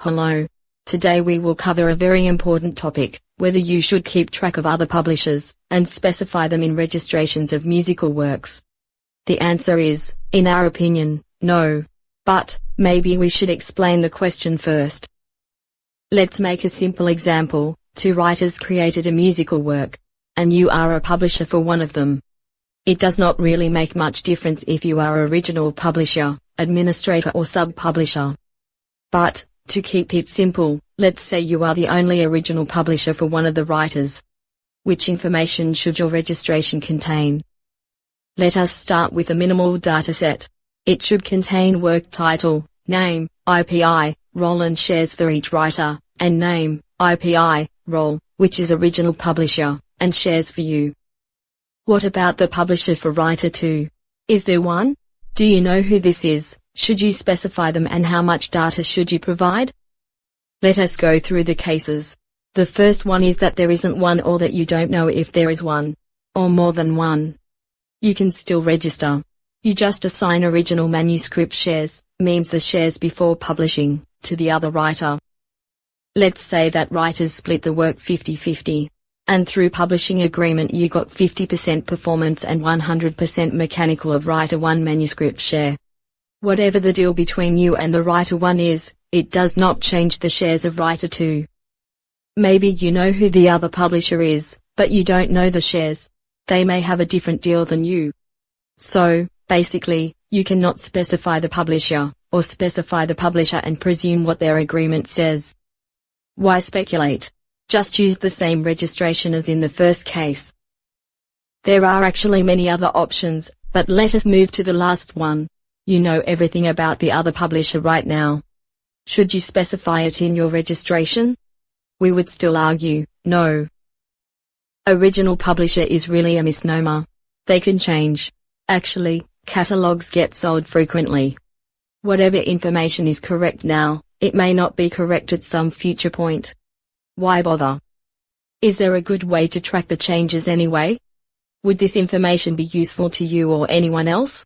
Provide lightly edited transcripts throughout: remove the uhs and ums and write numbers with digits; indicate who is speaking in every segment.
Speaker 1: Hello. Today we will cover a very important topic, whether you should keep track of other publishers, and specify them in registrations of musical works. The answer is, in our opinion, no. But, maybe we should explain the question first. Let's make a simple example. Two writers created a musical work, and you are a publisher for one of them. It does not really make much difference if you are original publisher, administrator or sub-publisher. But, to keep it simple, let's say you are the only original publisher for one of the writers. Which information should your registration contain? Let us start with a minimal dataset. It should contain work title, name, IPI, role and shares for each writer, and name, IPI, role, which is original publisher, and shares for you. What about the publisher for writer 2? Is there one? Do you know who this is? Should you specify them and how much data should you provide? Let us go through the cases. The first one is that there isn't one or that you don't know if there is one, or more than one. You can still register. You just assign original manuscript shares, means the shares before publishing, to the other writer. Let's say that writers split the work 50-50. And through publishing agreement you got 50% performance and 100% mechanical of writer 1 manuscript share. Whatever the deal between you and the writer 1 is, it does not change the shares of writer 2. Maybe you know who the other publisher is, but you don't know the shares. They may have a different deal than you. So, basically, you cannot specify the publisher, or specify the publisher and presume what their agreement says. Why speculate? Just use the same registration as in the first case. There are actually many other options, but let us move to the last one. You know everything about the other publisher right now. Should you specify it in your registration? We would still argue, no. Original publisher is really a misnomer. They can change. Actually, catalogues get sold frequently. Whatever information is correct now, it may not be correct at some future point. Why bother? Is there a good way to track the changes anyway? Would this information be useful to you or anyone else?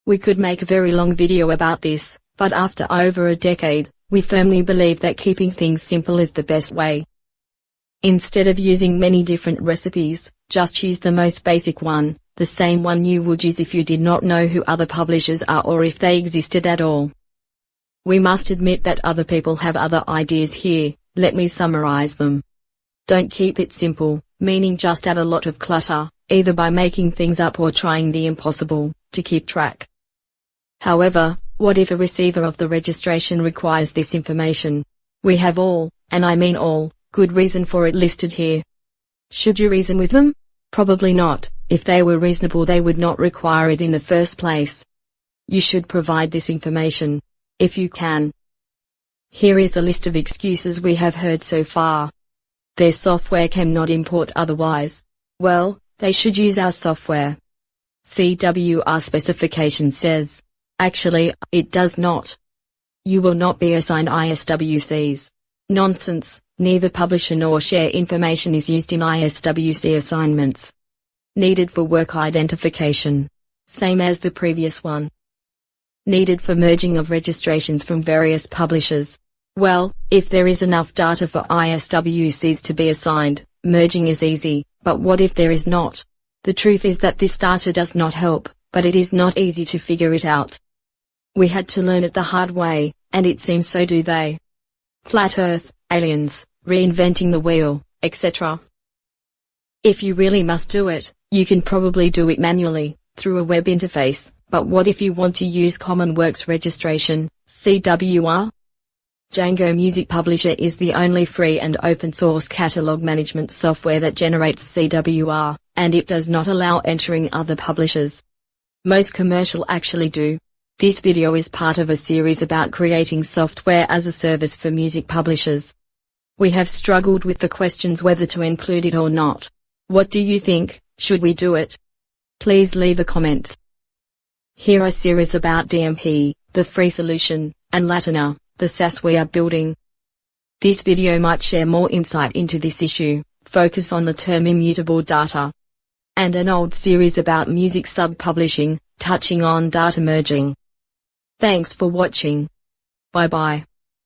Speaker 1: We could make a very long video about this, but after over a decade, we firmly believe that keeping things simple is the best way. Instead of using many different recipes, just use the most basic one, the same one you would use if you did not know who other publishers are or if they existed at all. We must admit that other people have other ideas here. Let me summarize them. Don't keep it simple, meaning just add a lot of clutter, either by making things up or trying the impossible, to keep track. However, what if a receiver of the registration requires this information? We have all, and I mean all, good reason for it listed here. Should you reason with them? Probably not. If they were reasonable they would not require it in the first place. You should provide this information, if you can. Here is a list of excuses we have heard so far. Their software cannot import otherwise. Well, they should use our software. CWR specification says. Actually, it does not. You will not be assigned ISWCs. Nonsense, neither publisher nor share information is used in ISWC assignments. Needed for work identification. Same as the previous one. Needed for merging of registrations from various publishers. Well, if there is enough data for ISWCs to be assigned, merging is easy, but what if there is not? The truth is that this data does not help, but it is not easy to figure it out. We had to learn it the hard way, and it seems so do they. Flat Earth, aliens, reinventing the wheel, etc. If you really must do it, you can probably do it manually, through a web interface, but what if you want to use Common Works Registration, CWR? Django Music Publisher is the only free and open source catalog management software that generates CWR, and it does not allow entering other publishers. Most commercial actually do. This video is part of a series about creating software as a service for music publishers. We have struggled with the questions whether to include it or not. What do you think? Should we do it? Please leave a comment. Here are series about DMP, the free solution, and Latina, the SaaS we are building. This video might share more insight into this issue, focus on the term immutable data. And an old series about music sub-publishing, touching on data merging. Thanks for watching. Bye bye.